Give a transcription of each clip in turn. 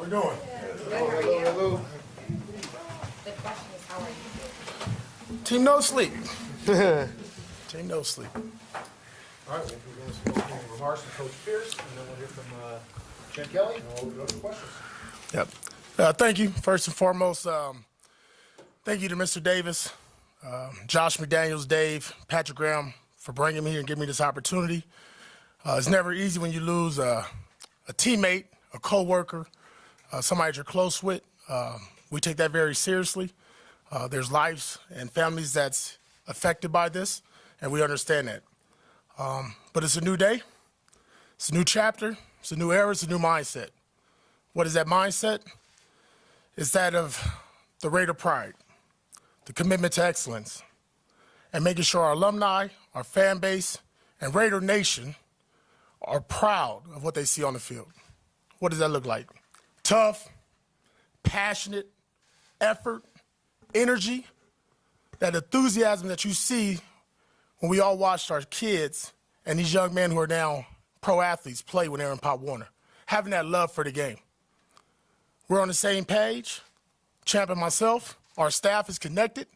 we doing? Hello. The question is, how are you? Team No Sleep. Team No Sleep. All right, we'll be doing some opening remarks from Coach Pierce, and then we'll hear from Jen Kelly, and we'll go to questions. Yep. Thank you. First and foremost, thank you to Mr. Davis, Josh McDaniels, Dave, Patrick Graham for bringing me here and giving me this opportunity. It's never easy when you lose a teammate, a coworker, somebody that you're close with. We take that very seriously. There's lives and families that's affected by this, and we understand that. But it's a new day. It's a new chapter. It's a new era. It's a new mindset. What is that mindset? It's that of the Raider pride, the commitment to excellence, and making sure our alumni, our fan base, and Raider Nation are proud of what they see on the field. What does that look like? Tough, passionate, effort, energy, that enthusiasm that you see when we all watched our kids and these young men who are now pro athletes play when they're in Pop Warner, having that love for the game. We're on the same page. Champ and myself, our staff is connected.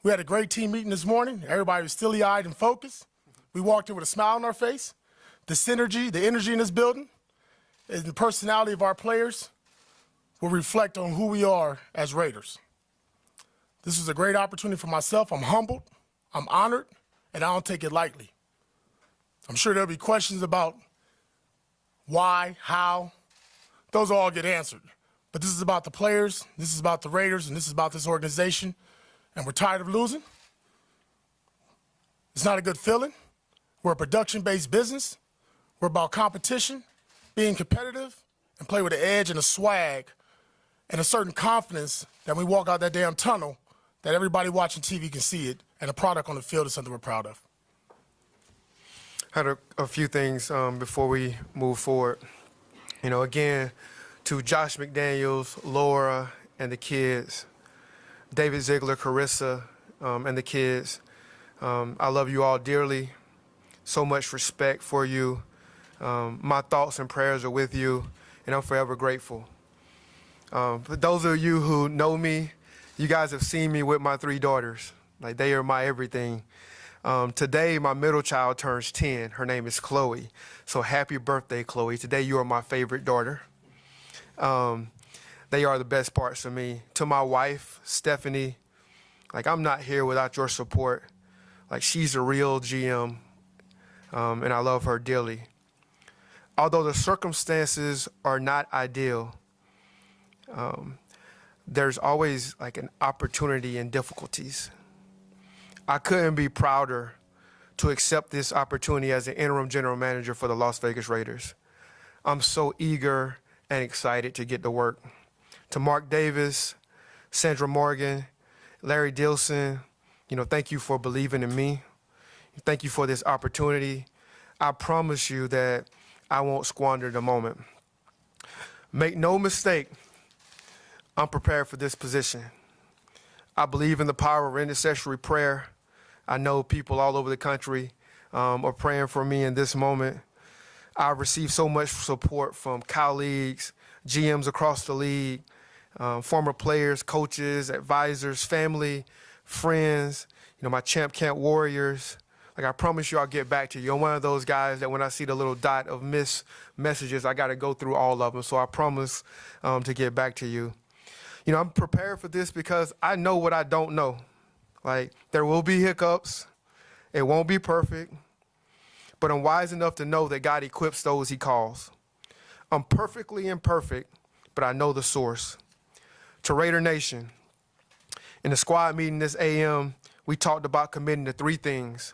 We had a great team meeting this morning. Everybody was steely-eyed and focused. We walked in with a smile on our face. The synergy, the energy in this building, and the personality of our players will reflect on who we are as Raiders. This was a great opportunity for myself. I'm humbled, I'm honored, and I don't take it lightly. I'm sure there'll be questions about why, how. Those will all get answered. But this is about the players, this is about the Raiders, and this is about this organization, and we're tired of losing. It's not a good feeling. We're a production-based business. We're about competition, being competitive, and play with an edge and a swag and a certain confidence that when we walk out that damn tunnel, that everybody watching TV can see it, and the product on the field is something we're proud of. Had a few things before we move forward. Again, to Josh McDaniels, Laura, and the kids, David Ziegler, Carissa, and the kids, I love you all dearly. So much respect for you. My thoughts and prayers are with you, and I'm forever grateful. For those of you who know me, you guys have seen me with my 3 daughters. Like, they are my everything. Today, my middle child turns 10. Her name is Chloe. So happy birthday, Chloe. Today, you are my favorite daughter. They are the best parts of me. To my wife, Stephanie, I'm not here without your support. She's a real GM, and I love her dearly. Although the circumstances are not ideal, there's always an opportunity in difficulties. I couldn't be prouder to accept this opportunity as an interim general manager for the Las Vegas Raiders. I'm so eager and excited to get to work. To Mark Davis, Sandra Morgan, Larry Dilson, thank you for believing in me. Thank you for this opportunity. I promise you that I won't squander the moment. Make no mistake, I'm prepared for this position. I believe in the power of intercessory prayer. I know people all over the country are praying for me in this moment. I've received so much support from colleagues, GMs across the league, former players, coaches, advisors, family, friends, my Champ Camp warriors. I promise you I'll get back to you. I'm one of those guys that when I see the little dot of missed messages, I got to go through all of them. So I promise to get back to you. I'm prepared for this because I know what I don't know. There will be hiccups. It won't be perfect. But I'm wise enough to know that God equips those he calls. I'm perfectly imperfect, but I know the source. To Raider Nation, in the squad meeting this AM, we talked about committing to 3 things: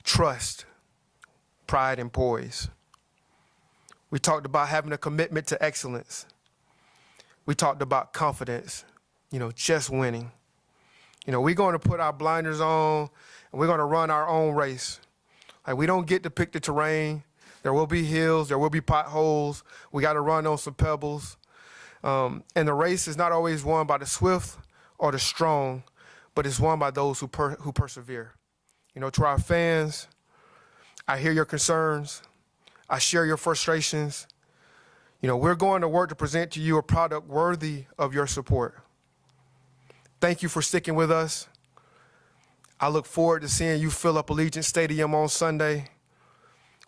trust, pride, and poise. We talked about having a commitment to excellence. We talked about confidence, just winning. We're going to put our blinders on, and we're going to run our own race. We don't get to pick the terrain. There will be hills. There will be potholes. We got to run on some pebbles. And the race is not always won by the swift or the strong, but it's won by those who persevere. To our fans, I hear your concerns. I share your frustrations. We're going to work to present to you a product worthy of your support. Thank you for sticking with us. I look forward to seeing you fill up Allegiant Stadium on Sunday.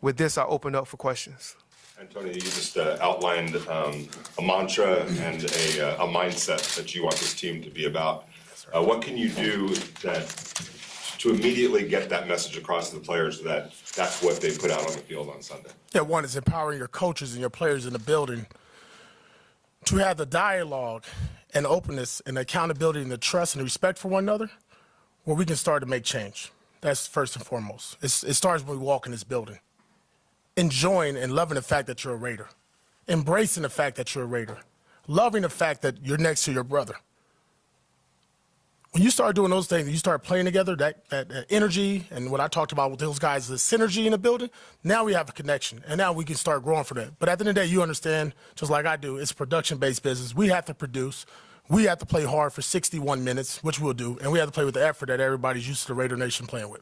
With this, I open up for questions. Antonio, you just outlined a mantra and a mindset that you want this team to be about. What can you do to immediately get that message across to the players that that's what they put out on the field on Sunday? Yeah, one is empowering your coaches and your players in the building to have the dialogue and openness and accountability and the trust and the respect for one another where we can start to make change. That's first and foremost. It starts when we walk in this building. Enjoying and loving the fact that you're a Raider. Embracing the fact that you're a Raider. Loving the fact that you're next to your brother. When you start doing those things, you start playing together, that energy, and what I talked about with those guys, the synergy in the building, now we have a connection, and now we can start growing for that. But at the end of the day, you understand, just like I do, it's a production-based business. We have to produce. We have to play hard for 61 minutes, which we'll do, and we have to play with the effort that everybody's used to the Raider Nation playing with.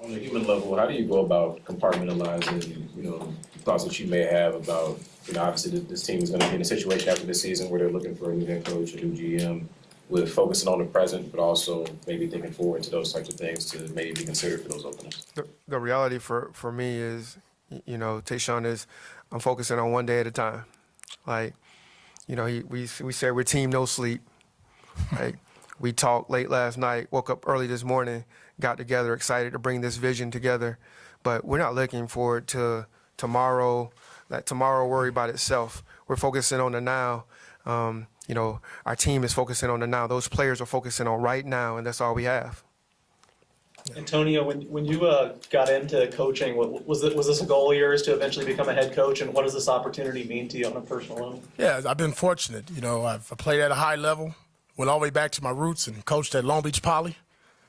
On a human level, how do you go about compartmentalizing, thoughts that you may have about, obviously this team is going to be in a situation after this season where they're looking for a new head coach, a new GM, with focusing on the present, but also maybe thinking forward to those types of things to maybe be considered for those openings? The reality for me is, Tayshaun, is I'm focusing on one day at a time. Like, we said we're team no sleep. Like, we talked late last night, woke up early this morning, got together, excited to bring this vision together. But we're not looking forward to tomorrow, let tomorrow worry about itself. We're focusing on the now. Our team is focusing on the now. Those players are focusing on right now, and that's all we have. Antonio, when you got into coaching, was this a goal of yours to eventually become a head coach, and what does this opportunity mean to you on a personal level? Yeah, I've been fortunate. I've played at a high level, went all the way back to my roots and coached at Long Beach Poly.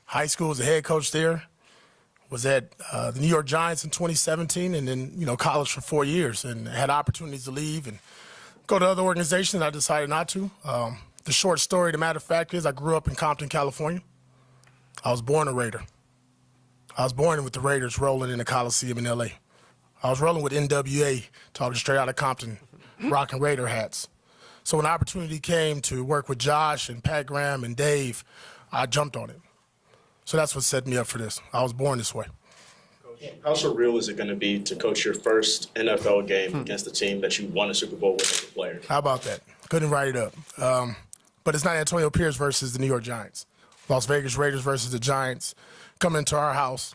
High school as a head coach there. Was at the New York Giants in 2017, and then, college for 4 years, and had opportunities to leave and go to other organizations. I decided not to. The short story, the matter of fact is I grew up in Compton, California. I was born a Raider. I was born with the Raiders rolling in the Coliseum in L.A. I was rolling with NWA, talking straight out of Compton, rocking Raider hats. So when the opportunity came to work with Josh and Pat Graham and Dave, I jumped on it. So that's what set me up for this. I was born this way. How surreal is it going to be to coach your first NFL game against the team that you won a Super Bowl with as a player? How about that? Couldn't write it up. But it's not Antonio Pierce versus the New York Giants. Las Vegas Raiders versus the Giants coming into our house.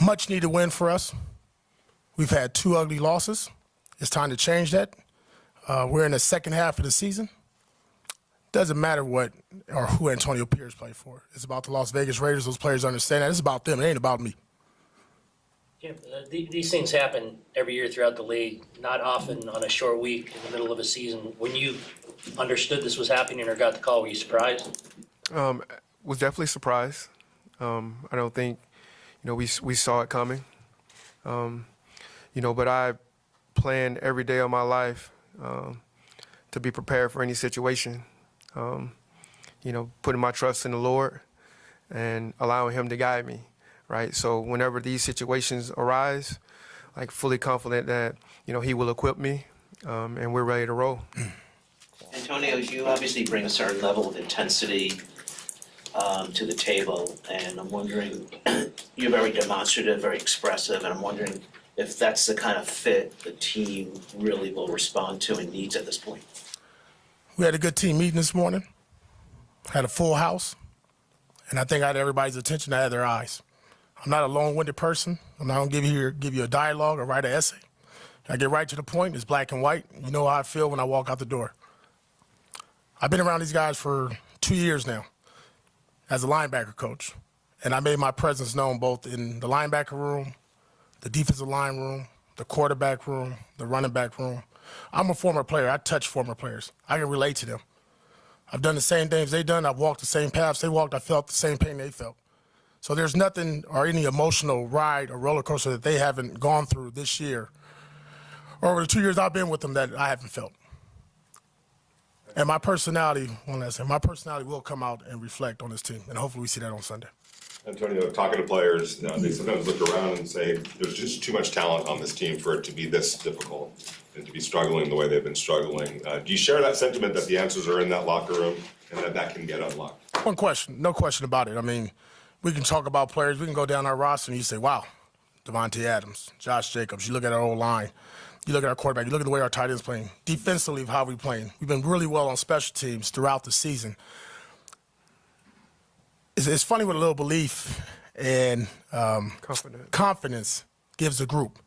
Much needed win for us. We've had 2 ugly losses. It's time to change that. We're in the second half of the season. Doesn't matter what or who Antonio Pierce played for. It's about the Las Vegas Raiders. Those players understand that. It's about them. It ain't about me. Jim, these things happen every year throughout the league, not often on a short week in the middle of a season. When you understood this was happening or got the call, were you surprised? Was definitely surprised. I don't think, we saw it coming. But I planned every day of my life to be prepared for any situation. Putting my trust in the Lord and allowing Him to guide me, right? So whenever these situations arise, like fully confident that, He will equip me and we're ready to roll. Antonio, you obviously bring a certain level of intensity to the table, and I'm wondering, you're very demonstrative, very expressive, and I'm wondering if that's the kind of fit the team really will respond to and needs at this point. We had a good team meeting this morning. Had a full house. And I think I had everybody's attention. I had their eyes. I'm not a long-winded person. I'm not going to give you a dialogue or write an essay. I get right to the point. It's black and white. You know how I feel when I walk out the door. I've been around these guys for 2 years now as a linebacker coach. And I made my presence known both in the linebacker room, the defensive line room, the quarterback room, the running back room. I'm a former player. I touch former players. I can relate to them. I've done the same things they've done. I've walked the same paths they walked. I felt the same pain they felt. So there's nothing or any emotional ride or roller coaster that they haven't gone through this year or over the 2 years I've been with them that I haven't felt. And my personality, one last thing, my personality will come out and reflect on this team, and hopefully we see that on Sunday. Antonio, talking to players, they sometimes look around and say, there's just too much talent on this team for it to be this difficult and to be struggling the way they've been struggling. Do you share that sentiment that the answers are in that locker room and that can get unlocked? One question, no question about it. I mean, we can talk about players. We can go down our roster and you say, wow, Devontae Adams, Josh Jacobs. You look at our old line. You look at our quarterback. You look at the way our tight ends playing. Defensively, how we playing. We've been really well on special teams throughout the season. It's funny what a little belief and confidence gives a group.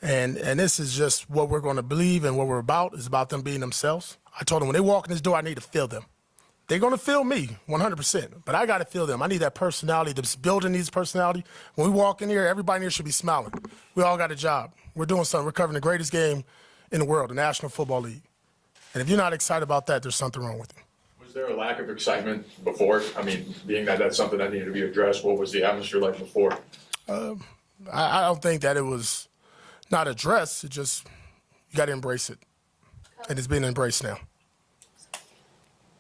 And this is just what we're going to believe and what we're about is about them being themselves. I told them when they walk in this door, I need to feel them. They're going to feel me 100%, but I got to feel them. I need that personality. The building needs personality. When we walk in here, everybody in here should be smiling. We all got a job. We're doing something. We're covering the greatest game in the world, the National Football League. And if you're not excited about that, there's something wrong with you. Was there a lack of excitement before? I mean, being that that's something that needed to be addressed, what was the atmosphere like before? I don't think that it was not addressed. It just, you got to embrace it. And it's being embraced now.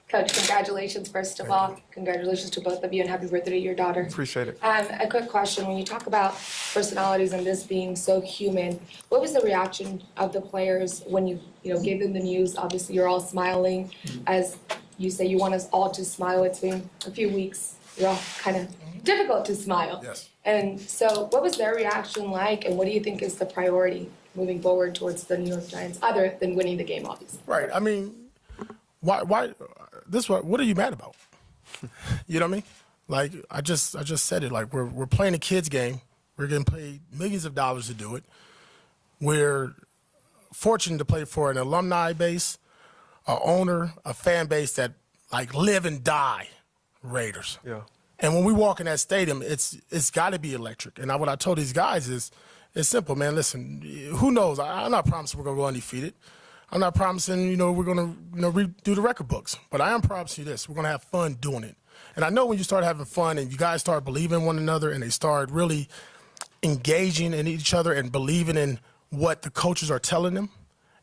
Coach, congratulations, first of all. Congratulations to both of you, and happy birthday to your daughter. Appreciate it. A quick question. When you talk about personalities and this being so human, what was the reaction of the players when you gave them the news? Obviously, you're all smiling. As you say, you want us all to smile. It's been a few weeks. You're all kind of difficult to smile. Yes. And so what was their reaction like, and what do you think is the priority moving forward towards the New York Giants, other than winning the game, obviously? Right. I mean, why what are you mad about? You know what I mean? Like, I just said it. Like, we're playing a kids game. We're getting paid millions of dollars to do it. We're fortunate to play for an alumni base, a owner, a fan base that, like, live and die Raiders. Yeah. And when we walk in that stadium, it's got to be electric. And what I told these guys is, it's simple, man. Listen, who knows? I'm not promising we're going to go undefeated. I'm not promising, we're going to, redo the record books. But I am promising you this. We're going to have fun doing it. And I know when you start having fun and you guys start believing in one another and they start really engaging in each other and believing in what the coaches are telling them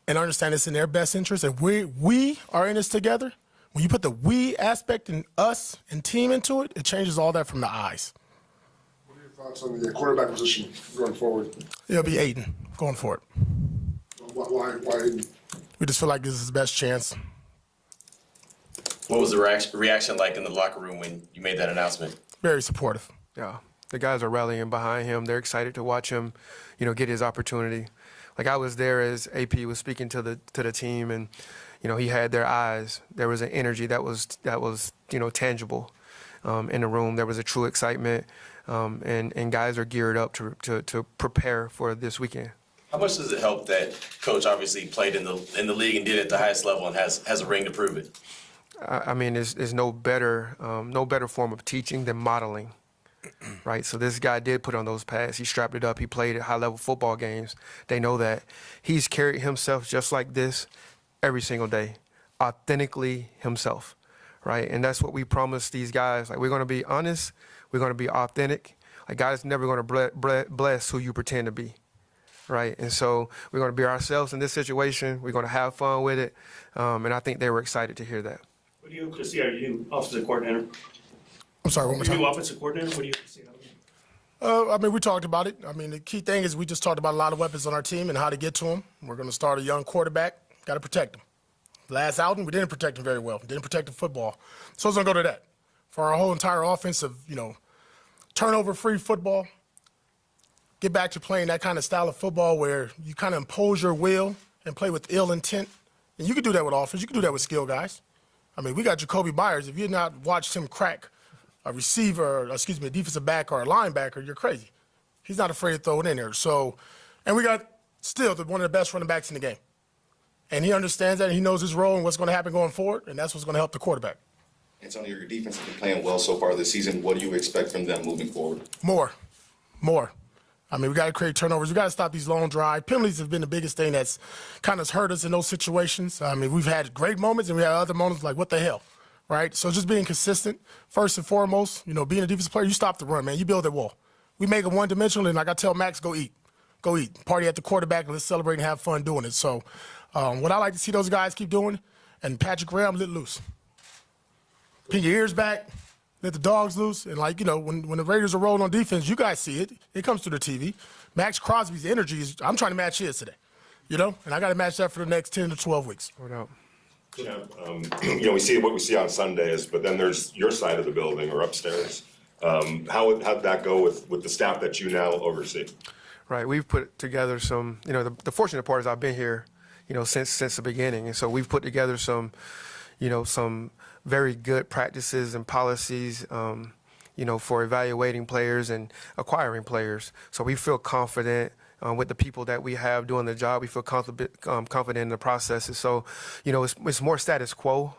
and understand it's in their best interest, and we are in this together, when you put the we aspect in us and team into it, it changes all that from the eyes. What are your thoughts on the quarterback position going forward? It'll be Aiden going for it. Why Aiden? We just feel like this is his best chance. What was the reaction like in the locker room when you made that announcement? Very supportive. Yeah. The guys are rallying behind him. They're excited to watch him, get his opportunity. Like, I was there as AP was speaking to the team, and he had their eyes. There was an energy that was tangible in the room. There was a true excitement, and guys are geared up to prepare for this weekend. How much does it help that Coach obviously played in the league and did it at the highest level and has a ring to prove it? I mean, there's no better form of teaching than modeling, right? So this guy did put on those pads. He strapped it up. He played at high-level football games. They know that. He's carried himself just like this every single day, authentically himself, right? And that's what we promise these guys. Like, we're going to be honest. We're going to be authentic. Like, God's never going to bless who you pretend to be, right? And so we're going to be ourselves in this situation. We're going to have fun with it. And I think they were excited to hear that. What do you see our new offensive coordinator? I'm sorry, one more time. New offensive coordinator, what do you see? I mean, we talked about it. I mean, the key thing is we just talked about a lot of weapons on our team and how to get to them. We're going to start a young quarterback. Got to protect him. Last outing, we didn't protect him very well. Didn't protect the football. So it's going to go to that. For our whole entire offensive, turnover-free football, get back to playing that kind of style of football where you kind of impose your will and play with ill intent. And you can do that with offense. You can do that with skill guys. I mean, we got Jacoby Myers. If you've not watched him crack a defensive back or a linebacker, you're crazy. He's not afraid to throw it in there. So, and we got still one of the best running backs in the game. And he understands that, and he knows his role and what's going to happen going forward, and that's what's going to help the quarterback. Antonio, your defense has been playing well so far this season. What do you expect from them moving forward? More. I mean, we got to create turnovers. We got to stop these long drives. Penalties have been the biggest thing that's kind of hurt us in those situations. I mean, we've had great moments, and we had other moments like, what the hell, right? So just being consistent, first and foremost, being a defensive player, you stop the run, man. You build that wall. We make it one-dimensional, and like I tell Max, go eat. Go eat. Party at the quarterback, and let's celebrate and have fun doing it. So what I like to see those guys keep doing, and Patrick Graham, let loose. Pin your ears back, let the dogs loose. And, like, when the Raiders are rolling on defense, you guys see it. It comes through the TV. Max Crosby's energy is, I'm trying to match his today, and I got to match that for the next 10 to 12 weeks. No doubt. Yeah, we see what we see on Sundays, but then there's your side of the building or upstairs. How'd that go with the staff that you now oversee? Right, we've put together some, the fortunate part is I've been here, since the beginning. And so we've put together some very good practices and policies, for evaluating players and acquiring players. So we feel confident with the people that we have doing the job. We feel confident in the processes. So, it's more status quo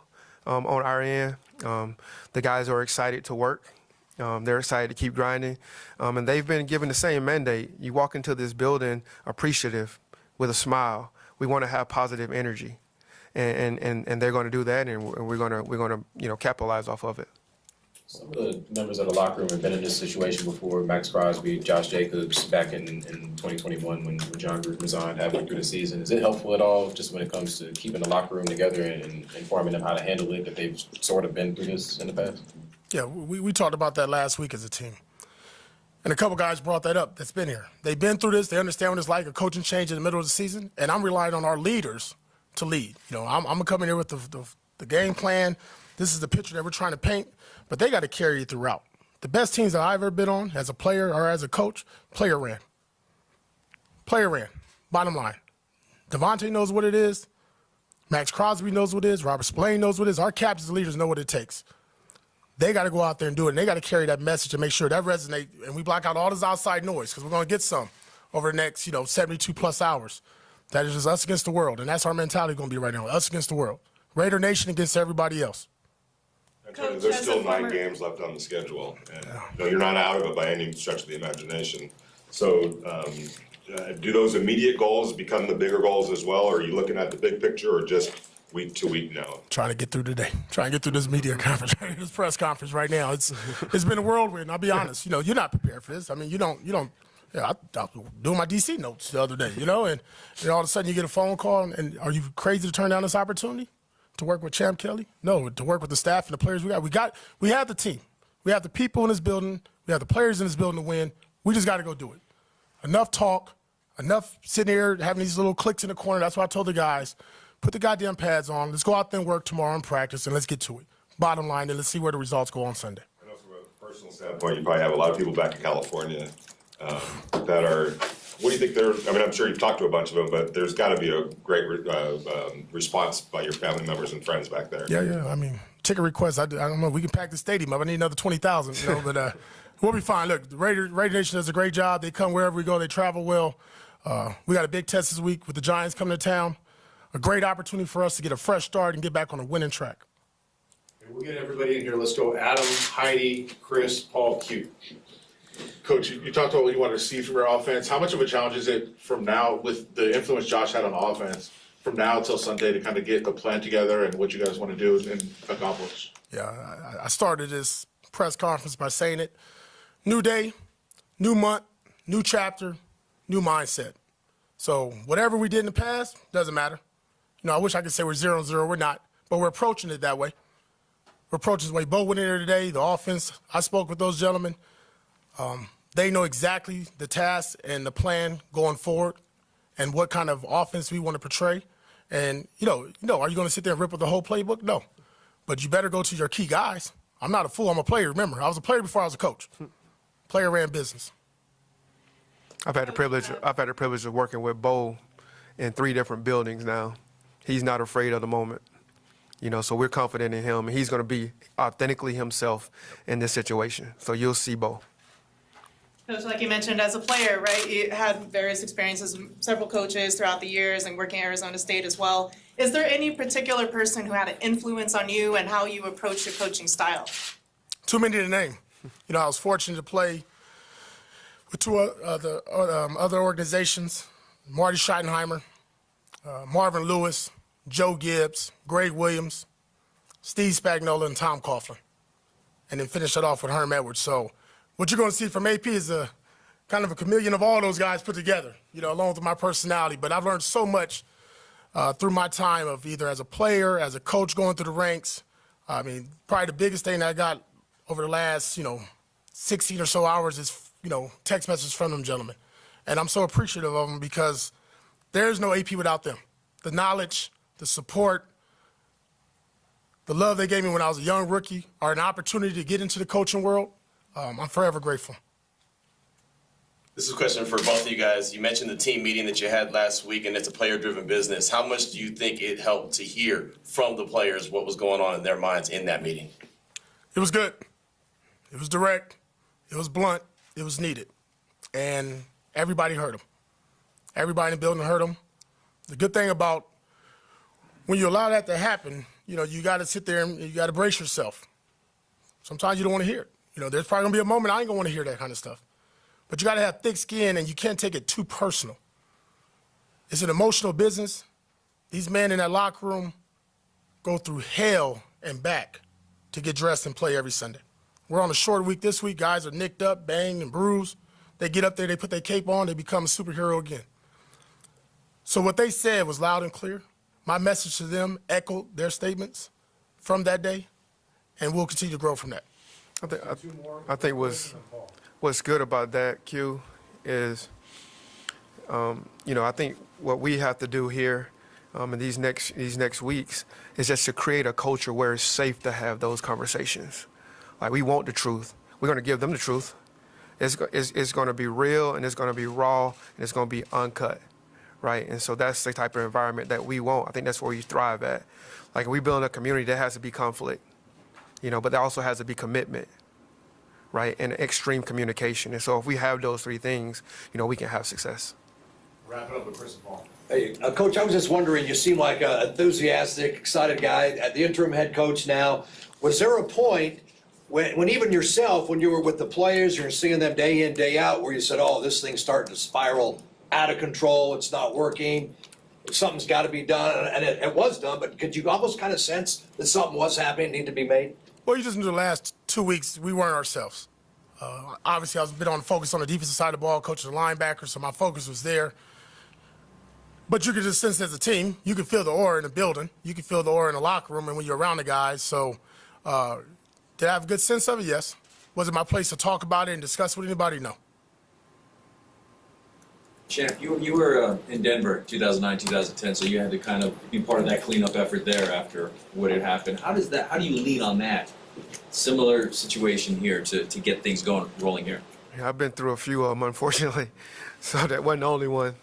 on our end. The guys are excited to work. They're excited to keep grinding. And they've been given the same mandate. You walk into this building appreciative with a smile. We want to have positive energy. And they're going to do that, and we're going to capitalize off of it. Some of the members of the locker room have been in this situation before. Max Crosby, Josh Jacobs, back in 2021 when John Gruden resigned halfway through the season. Is it helpful at all, just when it comes to keeping the locker room together and informing them how to handle it, that they've sort of been through this in the past? Yeah, we talked about that last week as a team. And a couple guys brought that up that's been here. They've been through this. They understand what it's like, a coaching change in the middle of the season. And I'm relying on our leaders to lead. I'm going to come in here with the game plan. This is the picture that we're trying to paint. But they got to carry it throughout. The best teams that I've ever been on as a player or as a coach, player ran. Player ran. Bottom line. Devontae knows what it is. Max Crosby knows what it is. Robert Spillane knows what it is. Our captains and leaders know what it takes. They got to go out there and do it, and they got to carry that message and make sure that resonates, and we block out all this outside noise because we're going to get some over the next, 72-plus hours. That is just us against the world, and that's our mentality going to be right now, us against the world. Raider Nation against everybody else. And there's still 9 games left on the schedule, and you're not out of it by any stretch of the imagination. So do those immediate goals become the bigger goals as well, or are you looking at the big picture, or just week to week now? Trying to get through today. Trying to get through this media conference, this press conference right now. It's been a whirlwind. I'll be honest. You're not prepared for this. I mean, you don't. Yeah, I was doing my DC notes the other day, and all of a sudden you get a phone call, and are you crazy to turn down this opportunity to work with Champ Kelly? No, to work with the staff and the players we got. We have the team. We have the people in this building. We have the players in this building to win. We just got to go do it. Enough talk. Enough sitting here having these little clicks in the corner. That's why I told the guys, put the goddamn pads on. Let's go out there and work tomorrow and practice, and let's get to it. Bottom line, and let's see where the results go on Sunday. I know from a personal standpoint, you probably have a lot of people back in California that are, what do you think I'm sure you've talked to a bunch of them, but there's got to be a great response by your family members and friends back there. Yeah. I mean, ticket requests, I don't know, we can pack the stadium up. I need another 20,000, but we'll be fine. Look, the Raider Nation does a great job. They come wherever we go. They travel well. We got a big test this week with the Giants coming to town. A great opportunity for us to get a fresh start and get back on a winning track. We'll get everybody in here. Let's go Adam, Heidi, Chris, Paul, Q. Coach, you talked about what you wanted to see from your offense. How much of a challenge is it from now, with the influence Josh had on offense, from now until Sunday to kind of get a plan together and what you guys want to do and accomplish? Yeah, I started this press conference by saying it. New day, new month, new chapter, new mindset. So whatever we did in the past, doesn't matter. I wish I could say we're 0-0. We're not, but we're approaching it that way. We're approaching this way. Bo went in there today, the offense. I spoke with those gentlemen. They know exactly the task and the plan going forward and what kind of offense we want to portray. And, are you going to sit there and rip with the whole playbook? No. But you better go to your key guys. I'm not a fool. I'm a player. Remember, I was a player before I was a coach. Player ran business. I've had the privilege of working with Bo in 3 different buildings now. He's not afraid of the moment. So we're confident in him, and he's going to be authentically himself in this situation. So you'll see Bo. Coach, like you mentioned, as a player, right, you had various experiences, several coaches throughout the years and working at Arizona State as well. Is there any particular person who had an influence on you and how you approach your coaching style? Too many to name. I was fortunate to play with 2 other organizations, Marty Schottenheimer, Marvin Lewis, Joe Gibbs, Greg Williams, Steve Spagnuolo, and Tom Coughlin, and then finish it off with Herm Edwards. So what you're going to see from AP is a kind of a chameleon of all those guys put together, along with my personality. But I've learned so much through my time of either as a player, as a coach going through the ranks. I mean, probably the biggest thing that I got over the last, 16 or so hours is, text messages from them gentlemen. And I'm so appreciative of them because there's no AP without them. The knowledge, the support, the love they gave me when I was a young rookie, or an opportunity to get into the coaching world, I'm forever grateful. This is a question for both of you guys. You mentioned the team meeting that you had last week, and it's a player-driven business. How much do you think it helped to hear from the players what was going on in their minds in that meeting? It was good. It was direct. It was blunt. It was needed. And everybody heard them. Everybody in the building heard them. The good thing about when you allow that to happen, you got to sit there and you got to brace yourself. Sometimes you don't want to hear it. There's probably going to be a moment I ain't going to want to hear that kind of stuff. But you got to have thick skin, and you can't take it too personal. It's an emotional business. These men in that locker room go through hell and back to get dressed and play every Sunday. We're on a short week this week. Guys are nicked up, banged, and bruised. They get up there, they put their cape on, they become a superhero again. So what they said was loud and clear. My message to them echoed their statements from that day, and we'll continue to grow from that. I think what's good about that, Q, is, I think what we have to do here in these next weeks is just to create a culture where it's safe to have those conversations. Like, we want the truth. We're going to give them the truth. It's going to be real, and it's going to be raw, and it's going to be uncut, right? And so that's the type of environment that we want. I think that's where you thrive at. Like, we build a community that has to be conflict, but there also has to be commitment, right, and extreme communication. And so if we have those three things, we can have success. Wrap it up with Chris and Paul. Hey, Coach, I was just wondering, you seem like an enthusiastic, excited guy, at the interim head coach now. Was there a point when even yourself, when you were with the players, you're seeing them day in, day out, where you said, oh, this thing's starting to spiral out of control, it's not working, something's got to be done, and it was done, but could you almost kind of sense that something was happening, needed to be made? Well, you just knew the last 2 weeks we weren't ourselves. Obviously, I was a bit on focus on the defensive side of the ball, coaching the linebackers, so my focus was there. But you could just sense as a team, you could feel the aura in the building. You could feel the aura in the locker room and when you're around the guys. So did I have a good sense of it? Yes. Was it my place to talk about it and discuss with anybody? No. Champ, you were in Denver 2009, 2010, so you had to kind of be part of that cleanup effort there after what had happened. How do you lean on that? Similar situation here to get things rolling here. Yeah, I've been through a few of them, unfortunately, so that wasn't the only one.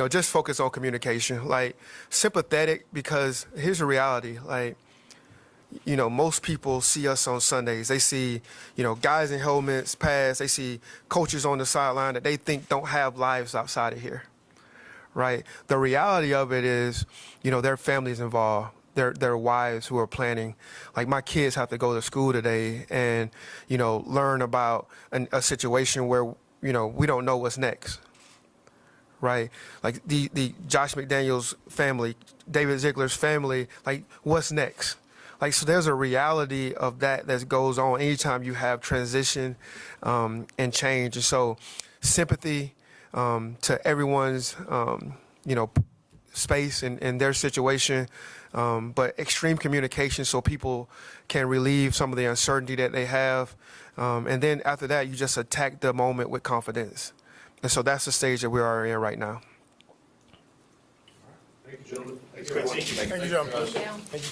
Just focus on communication, like sympathetic, because here's the reality, like, most people see us on Sundays. They see, guys in helmets, pads. They see coaches on the sideline that they think don't have lives outside of here, right? The reality of it is, their families involved, their wives who are planning. Like, my kids have to go to school today and, learn about a situation where, we don't know what's next, right? Like the Josh McDaniels family, David Ziegler's family, like, what's next? Like, so there's a reality of that goes on anytime you have transition and change. And so sympathy to everyone's, space and their situation, but extreme communication so people can relieve some of the uncertainty that they have. And then after that, you just attack the moment with confidence. And so that's the stage that we are in right now. Thank you, gentlemen. Thank you, gentlemen. Thank you.